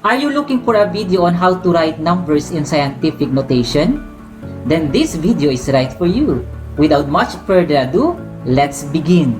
Are you looking for a video on how to write numbers in scientific notation? Then this video is right for you. Without much further ado, let's begin.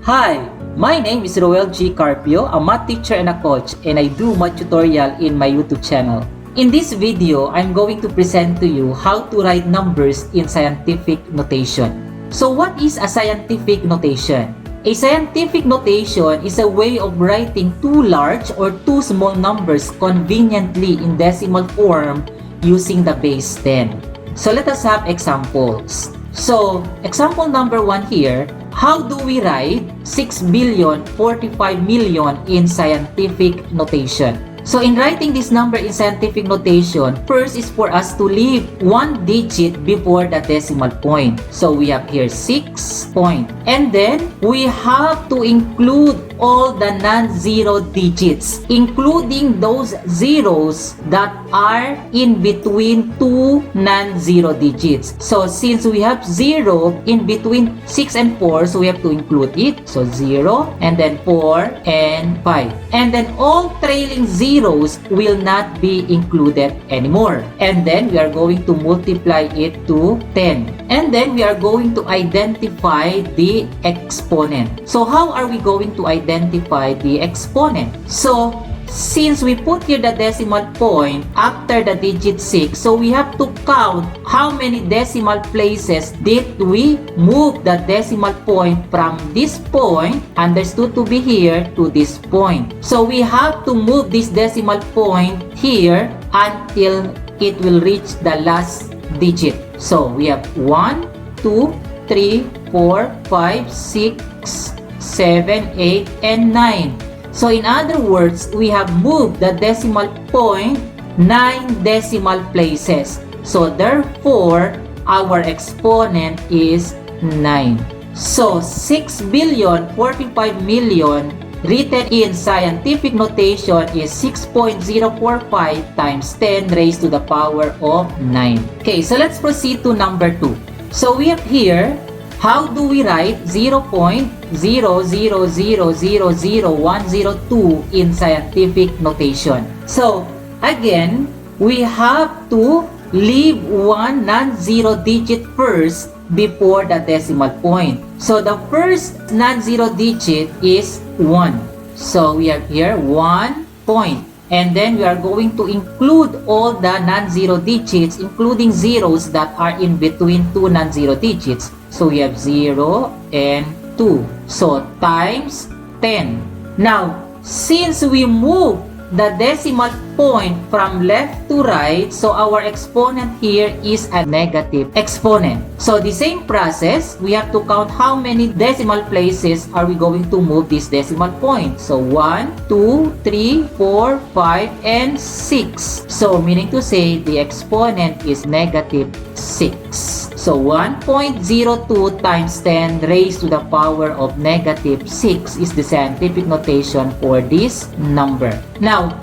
Hi, my name is ROWEL CARPIO, a math teacher and a coach, and I do math tutorial in my YouTube channel. In this video, I'm going to present to you how to write numbers in scientific notation. So what is a scientific notation? A scientific notation is a way of writing two large or two small numbers conveniently in decimal form using the base 10. So let us have examples. So, example number 1 here, how do we write 6,045,000,000 in scientific notation? So, in writing this number in scientific notation, first is for us to leave one digit before the decimal point. So, we have here 6 point. And then, we have to include all the non-zero digits, including those zeros that are in between two non-zero digits. So, since we have 0 in between 6 and 4, so we have to include it. So, 0, and then 4, and 5. And then, all trailing zeros will not be included anymore. And then, we are going to multiply it to 10. And then, we are going to identify the exponent. So, how are we going to identify the exponent? So, since we put here the decimal point after the digit 6, so we have to count how many decimal places did we move the decimal point from this point, understood to be here, to this point. So we have to move this decimal point here until it will reach the last digit. So we have 1, 2, 3, 4, 5, 6, 7, 8, and 9. So in other words, we have moved the decimal point 9 decimal places. So therefore, our exponent is 9. So 6,045,000,000 written in scientific notation is 6.045 times 10 raised to the power of 9. Okay, so let's proceed to number 2. So we have here, how do we write 0.000000102 in scientific notation? So, again, we have to leave one non-zero digit first before the decimal point. So, the first non-zero digit is 1. So, we have here 1 point. And then we are going to include all the non-zero digits, including zeros that are in between two non-zero digits. So we have 0 and 2. So times 10. Now, since we move the decimal point from left to right, so our exponent here is a negative exponent. So the same process, we have to count how many decimal places are we going to move this decimal point. So 1, 2, 3, 4, 5, and 6. So meaning to say the exponent is negative 6. So 1.02 times 10 raised to the power of negative 6 is the scientific notation for this number. Now,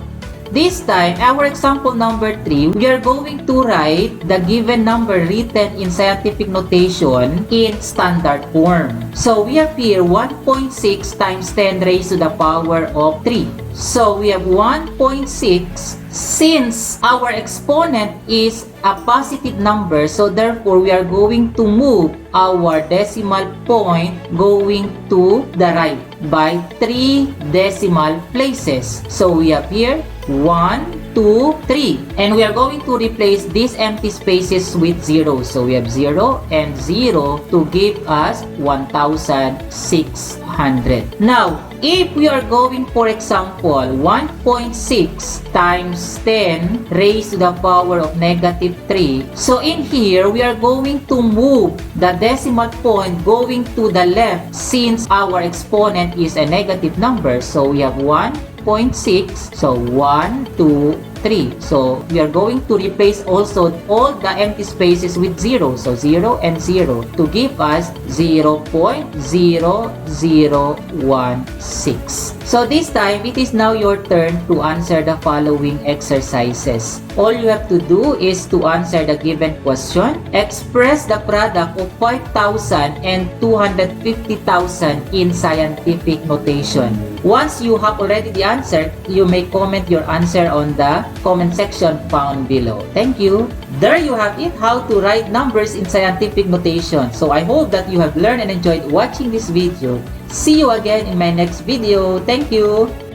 this time, our example number 3, we are going to write the given number written in scientific notation in standard form. So we have here 1.6 times 10 raised to the power of 3. So we have 1.6. Since our exponent is a positive number, so therefore we are going to move our decimal point going to the right by 3 decimal places. So we have here 1, 2, 3. And we are going to replace these empty spaces with 0. So we have 0 and 0 to give us 1,600. Now, if we are going, for example, 1.6 times 10 raised to the power of negative 3. So in here, we are going to move the decimal point going to the left since our exponent is a negative number. So we have 1.6. So 1, 2, 3. So we are going to replace also all the empty spaces with 0. So 0 and 0 to give us 0.0016. So this time, it is now your turn to answer the following exercises. All you have to do is to answer the given question. Express the product of 5,000 and 250,000 in scientific notation. Once you have already the answer, you may comment your answer on the comment section found below. Thank you. There you have it, how to write numbers in scientific notation. So I hope that you have learned and enjoyed watching this video. See you again in my next video. Thank you.